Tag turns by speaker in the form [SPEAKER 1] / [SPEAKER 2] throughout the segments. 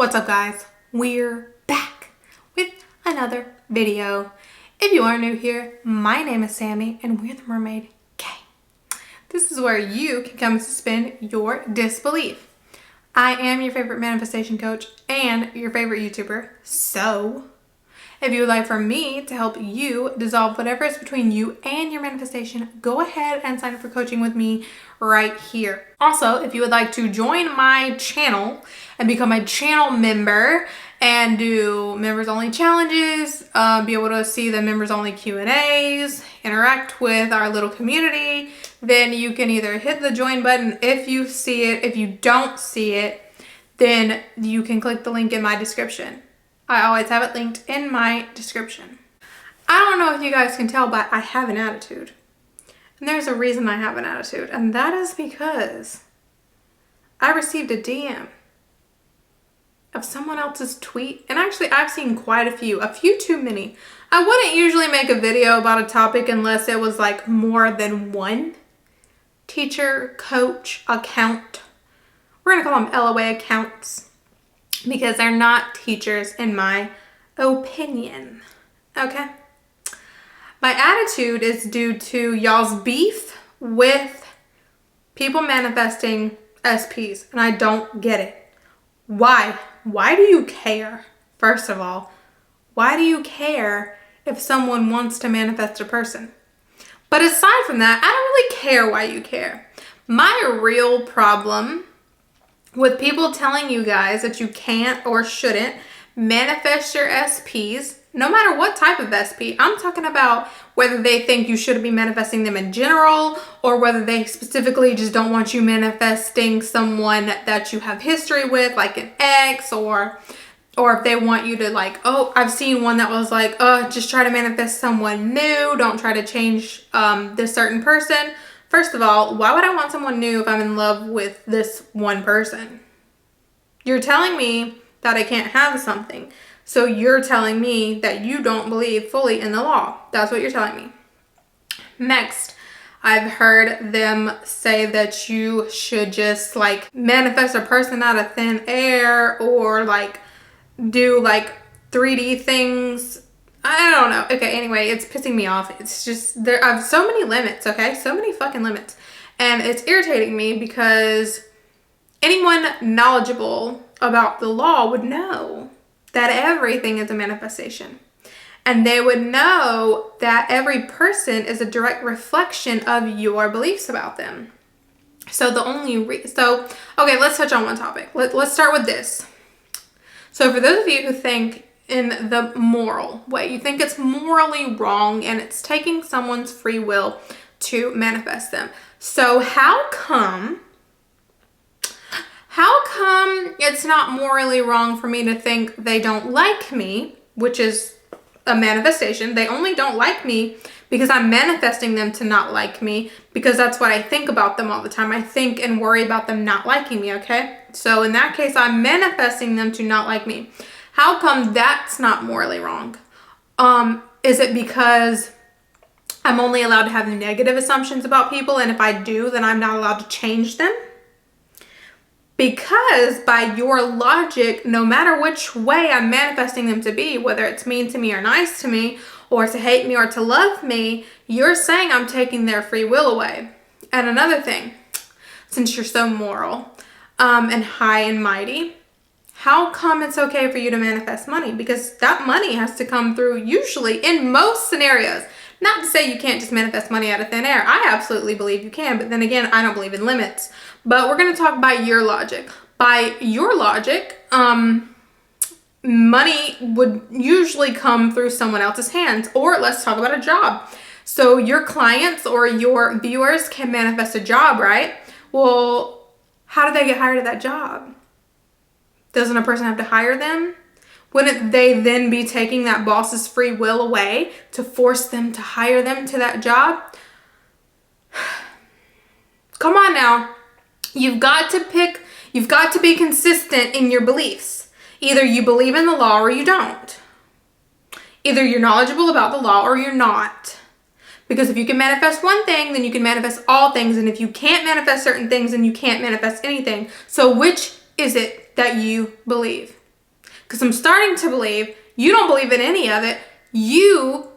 [SPEAKER 1] What's up, guys? We're back with another video. If you are new here, my name is Sammy and we're the Mermaid Gang. This is where you can come and suspend your disbelief. I am your favorite manifestation coach and your favorite YouTuber. So if you would like for me to help you dissolve whatever is between you and your manifestation, go ahead and sign up for coaching with me right here. Also, if you would like to join my channel and become a channel member and do members only challenges, be able to see the members only Q&As, interact with our little community, then you can either hit the join button if you see it. If you don't see it, then you can click the link in my description. I always have it linked in my description. I don't know if you guys can tell, but I have an attitude. And there's a reason I have an attitude, and that is because I received a DM of someone else's tweet. And actually, I've seen quite a few too many. I wouldn't usually make a video about a topic unless it was like more than one teacher, coach, account. We're gonna call them LOA accounts because they're not teachers in my opinion, okay? My attitude is due to y'all's beef with people manifesting SPs, and I don't get it. Why? Why do you care? First of all, why do you care if someone wants to manifest a person? But aside from that, I don't really care why you care. My real problem with people telling you guys that you can't or shouldn't manifest your SPs, no matter what type of SP, I'm talking about whether they think you should be manifesting them in general or whether they specifically just don't want you manifesting someone that you have history with, like an ex, or if they want you to like, oh, I've seen one that was like, oh, just try to manifest someone new. Don't try to change this certain person. First of all, why would I want someone new if I'm in love with this one person? You're telling me that I can't have something. So you're telling me that you don't believe fully in the law. That's what you're telling me. Next, I've heard them say that you should just like manifest a person out of thin air or like do like 3D things. I don't know. Okay, anyway, it's pissing me off. It's just, I have so many limits, okay? So many fucking limits. And it's irritating me because anyone knowledgeable about the law would know that everything is a manifestation. And they would know that every person is a direct reflection of your beliefs about them. So the only okay, let's touch on one topic. Let's start with this. So for those of you who think in the moral way, you think it's morally wrong and it's taking someone's free will to manifest them. So how come it's not morally wrong for me to think they don't like me, which is a manifestation? They only don't like me because I'm manifesting them to not like me, because that's what I think about them all the time. I think and worry about them not liking me, okay? So in that case, I'm manifesting them to not like me. How come that's not morally wrong? Is it because I'm only allowed to have negative assumptions about people, and if I do, then I'm not allowed to change them? Because by your logic, no matter which way I'm manifesting them to be, whether it's mean to me or nice to me, or to hate me or to love me, you're saying I'm taking their free will away. And another thing, since you're so moral and high and mighty, how come it's okay for you to manifest money? Because that money has to come through, usually in most scenarios. Not to say you can't just manifest money out of thin air. I absolutely believe you can, but then again, I don't believe in limits. But we're going to talk by your logic. By your logic, money would usually come through someone else's hands. Or let's talk about a job. So your clients or your viewers can manifest a job, right? Well, how do they get hired at that job? Doesn't a person have to hire them? Wouldn't they then be taking that boss's free will away to force them to hire them to that job? Come on now. You've got to be consistent in your beliefs. Either you believe in the law or you don't. Either you're knowledgeable about the law or you're not. Because if you can manifest one thing, then you can manifest all things. And if you can't manifest certain things, then you can't manifest anything. So which is it that you believe? Because I'm starting to believe you don't believe in any of it. You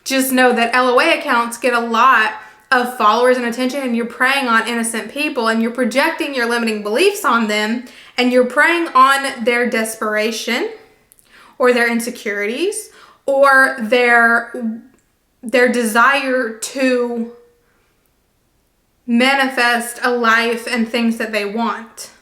[SPEAKER 1] just know that LOA accounts get a lot of followers and attention, and you're preying on innocent people, and you're projecting your limiting beliefs on them, and you're preying on their desperation or their insecurities or their desire to manifest a life and things that they want.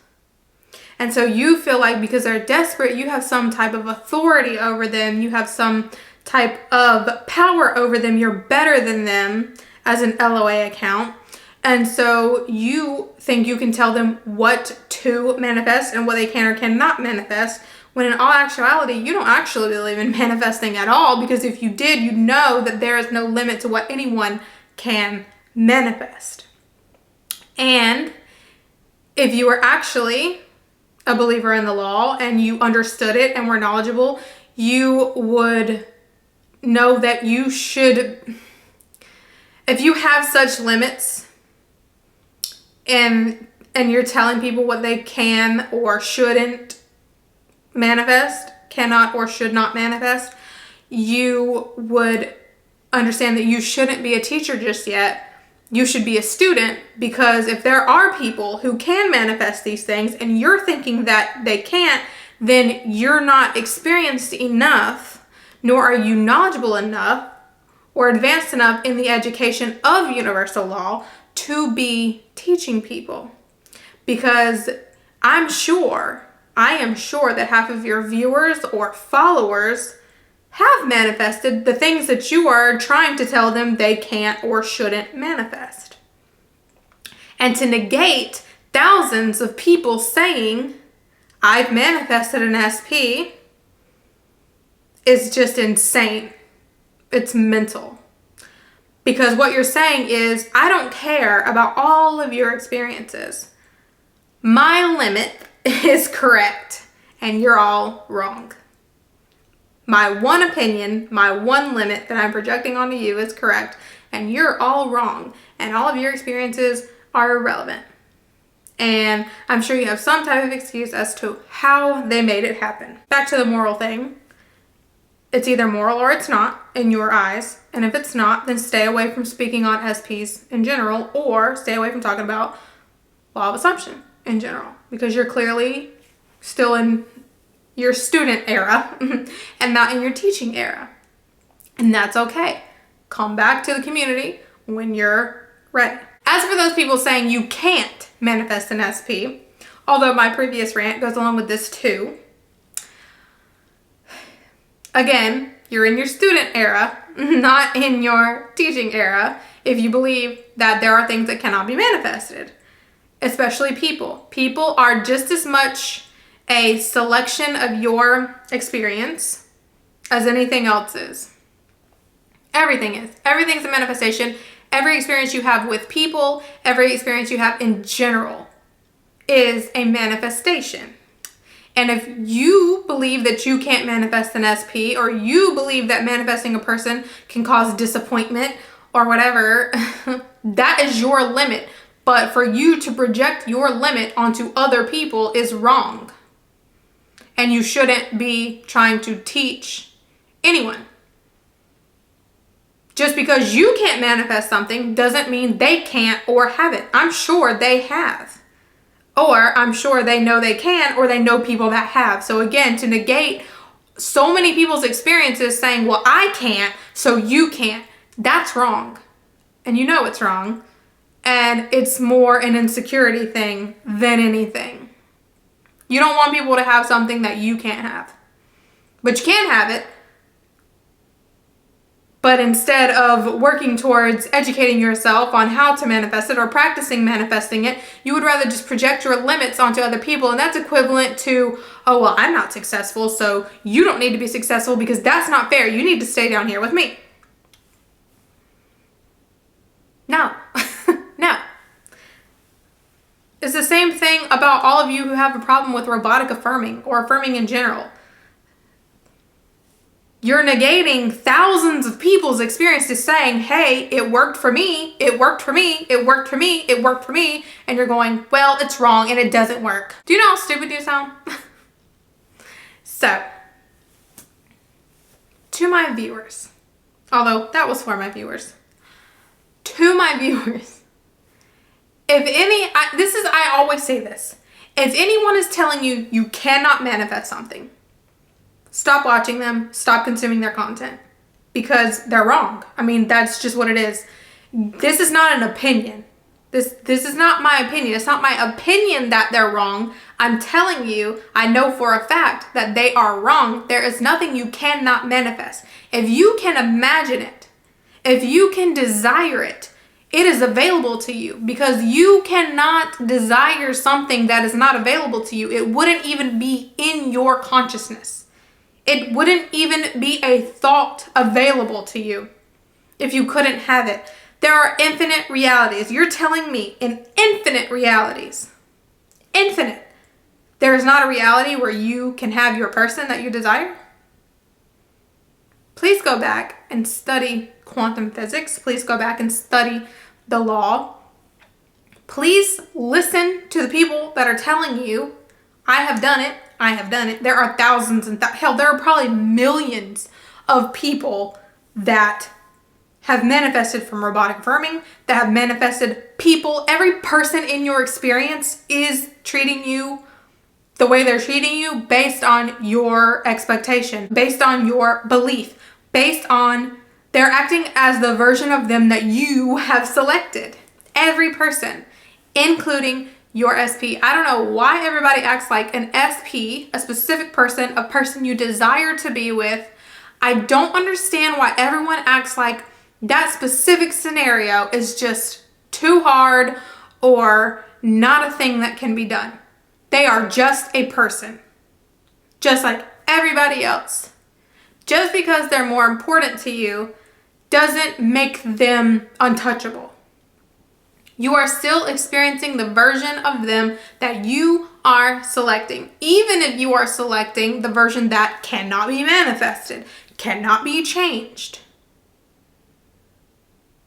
[SPEAKER 1] And so you feel like because they're desperate, you have some type of authority over them. You have some type of power over them. You're better than them as an LOA account. And so you think you can tell them what to manifest and what they can or cannot manifest, when in all actuality, you don't actually believe in manifesting at all, because if you did, you know that there is no limit to what anyone can manifest. And if you were actually a believer in the law and you understood it and were knowledgeable, you would know that you should, if you have such limits and you're telling people what they can or shouldn't manifest, cannot or should not manifest, you would understand that you shouldn't be a teacher just yet. You should be a student, because if there are people who can manifest these things and you're thinking that they can't, then you're not experienced enough, nor are you knowledgeable enough or advanced enough in the education of universal law to be teaching people. Because I am sure that half of your viewers or followers have manifested the things that you are trying to tell them they can't or shouldn't manifest. And to negate thousands of people saying, I've manifested an SP, is just insane. It's mental. Because what you're saying is, I don't care about all of your experiences. My limit is correct, and you're all wrong. My one opinion, my one limit that I'm projecting onto you is correct, and you're all wrong, and all of your experiences are irrelevant. And I'm sure you have some type of excuse as to how they made it happen. Back to the moral thing. It's either moral or it's not in your eyes, and if it's not, then stay away from speaking on SPs in general, or stay away from talking about law of assumption in general, because you're clearly still in your student era and not in your teaching era. And that's okay. Come back to the community when you're ready. As for those people saying you can't manifest an SP, although my previous rant goes along with this too, again, you're in your student era, not in your teaching era, if you believe that there are things that cannot be manifested, especially people. People are just as much a selection of your experience as anything else is. Everything is. Everything's a manifestation. Every experience you have with people, every experience you have in general is a manifestation. And if you believe that you can't manifest an SP, or you believe that manifesting a person can cause disappointment or whatever, that is your limit. But for you to project your limit onto other people is wrong. And you shouldn't be trying to teach anyone. Just because you can't manifest something doesn't mean they can't or haven't. I'm sure they have. Or I'm sure they know they can, or they know people that have. So again, to negate so many people's experiences saying, well, I can't, so you can't, that's wrong. And you know it's wrong. And it's more an insecurity thing than anything. You don't want people to have something that you can't have. But you can have it. But instead of working towards educating yourself on how to manifest it or practicing manifesting it, you would rather just project your limits onto other people. And that's equivalent to, oh, well, I'm not successful, so you don't need to be successful because that's not fair. You need to stay down here with me. No. No. It's the same thing about all of you who have a problem with robotic affirming or affirming in general. You're negating thousands of people's experiences saying, hey, it worked for me, it worked for me, it worked for me, it worked for me. And you're going, well, it's wrong and it doesn't work. Do you know how stupid you sound? So, to my viewers, although that was for my viewers, to my viewers, if any, I always say this, if anyone is telling you you cannot manifest something, stop watching them, stop consuming their content, because they're wrong. I mean, that's just what it is. This is not an opinion. This is not my opinion. It's not my opinion that they're wrong. I'm telling you, I know for a fact that they are wrong. There is nothing you cannot manifest. If you can imagine it, if you can desire it, it is available to you, because you cannot desire something that is not available to you. It wouldn't even be in your consciousness. It wouldn't even be a thought available to you if you couldn't have it. There are infinite realities. You're telling me in infinite realities, infinite, there is not a reality where you can have your person that you desire? Please go back and study quantum physics. Please go back and study the law. Please listen to the people that are telling you, I have done it. I have done it. There are thousands and hell, there are probably millions of people that have manifested from robotic affirming, that have manifested people. Every person in your experience is treating you the way they're treating you based on your expectation, based on your belief, based on they're acting as the version of them that you have selected. Every person, including your SP. I don't know why everybody acts like an SP, a specific person, a person you desire to be with. I don't understand why everyone acts like that specific scenario is just too hard or not a thing that can be done. They are just a person, just like everybody else. Just because they're more important to you doesn't make them untouchable. You are still experiencing the version of them that you are selecting, even if you are selecting the version that cannot be manifested, cannot be changed.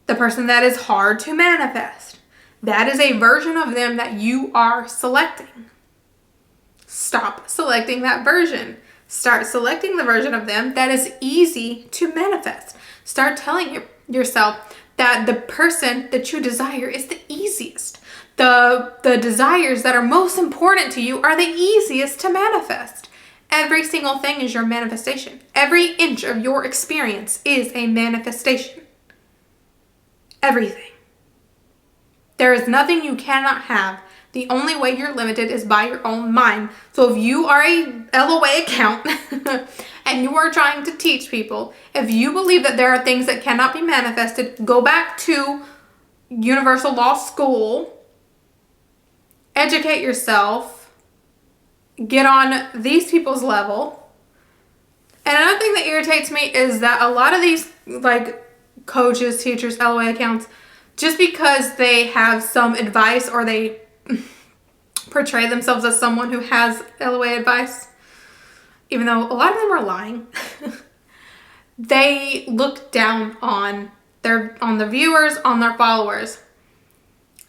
[SPEAKER 1] The person that is hard to manifest, that is a version of them that you are selecting. Stop selecting that version. Start selecting the version of them that is easy to manifest. Start telling yourself that the person that you desire is the easiest. The desires that are most important to you are the easiest to manifest. Every single thing is your manifestation. Every inch of your experience is a manifestation. Everything. There is nothing you cannot have. The only way you're limited is by your own mind. So if you are a LOA account and you are trying to teach people, if you believe that there are things that cannot be manifested, go back to Universal Law School, educate yourself, get on these people's level. And another thing that irritates me is that a lot of these like coaches, teachers, LOA accounts, just because they have some advice or they portray themselves as someone who has LOA advice, even though a lot of them are lying, they look down on the viewers, on their followers.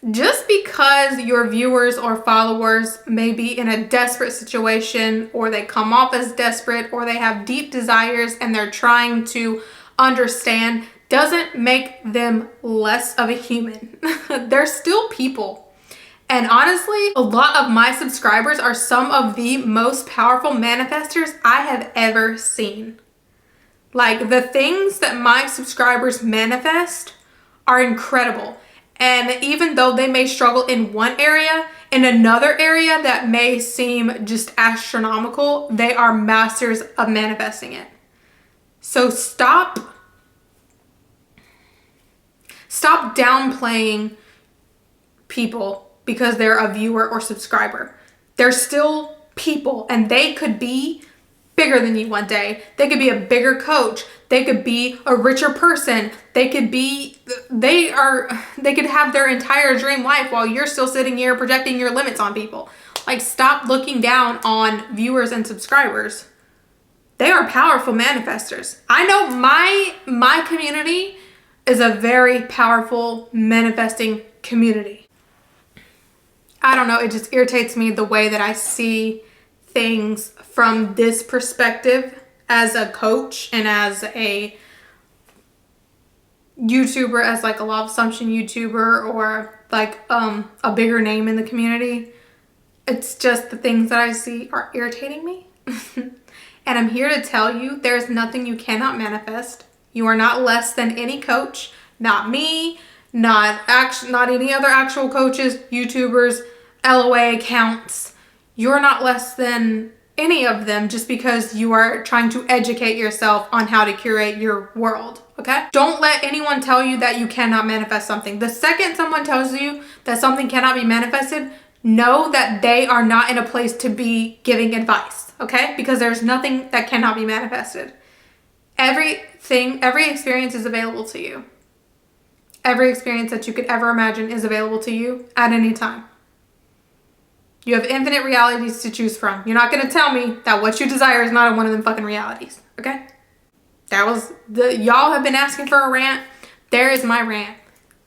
[SPEAKER 1] Just because your viewers or followers may be in a desperate situation, or they come off as desperate, or they have deep desires and they're trying to understand, doesn't make them less of a human. They're still people. And honestly, a lot of my subscribers are some of the most powerful manifestors I have ever seen. Like, the things that my subscribers manifest are incredible. And even though they may struggle in one area, in another area that may seem just astronomical, they are masters of manifesting it. So stop downplaying people because they're a viewer or subscriber. They're still people, and they could be bigger than you one day. They could be a bigger coach. They could be a richer person. They could have their entire dream life while you're still sitting here projecting your limits on people. Like, stop looking down on viewers and subscribers. They are powerful manifestors. I know my community is a very powerful manifesting community. I don't know, it just irritates me the way that I see things from this perspective as a coach and as a YouTuber, as like a law of assumption YouTuber, or like a bigger name in the community. It's just the things that I see are irritating me. And I'm here to tell you, there's nothing you cannot manifest. You are not less than any coach, not me, not any other actual coaches, YouTubers, LOA accounts. You're not less than any of them just because you are trying to educate yourself on how to curate your world, okay? Don't let anyone tell you that you cannot manifest something. The second someone tells you that something cannot be manifested, know that they are not in a place to be giving advice, okay? Because there's nothing that cannot be manifested. Every experience is available to you. Every experience that you could ever imagine is available to you at any time. You have infinite realities to choose from. You're not going to tell me that what you desire is not one of them fucking realities, okay? Y'all have been asking for a rant. There is my rant.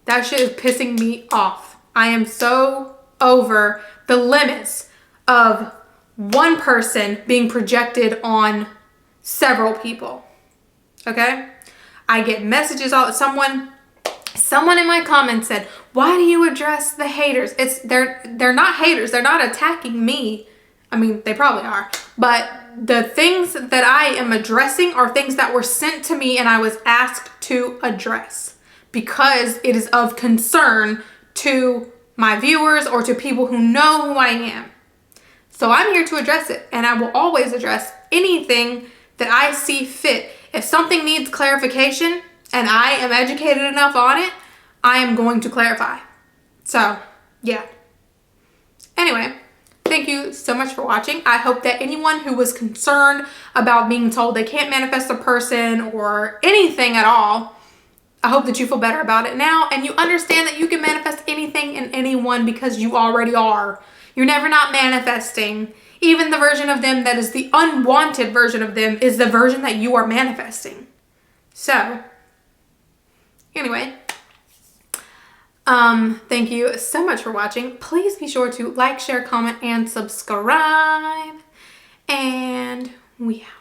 [SPEAKER 1] That shit is pissing me off. I am so over the limits of one person being projected on several people, okay? I get messages someone in my comments said, why do you address the haters? They're not haters. They're not attacking me. I mean, they probably are. But the things that I am addressing are things that were sent to me and I was asked to address because it is of concern to my viewers or to people who know who I am. So I'm here to address it, and I will always address anything that I see fit. If something needs clarification and I am educated enough on it, I am going to clarify. So, yeah. Anyway, thank you so much for watching. I hope that anyone who was concerned about being told they can't manifest a person or anything at all, I hope that you feel better about it now and you understand that you can manifest anything and anyone because you already are. You're never not manifesting. Even the version of them that is the unwanted version of them is the version that you are manifesting. So, anyway, thank you so much for watching. Please be sure to like, share, comment, and subscribe. And we out.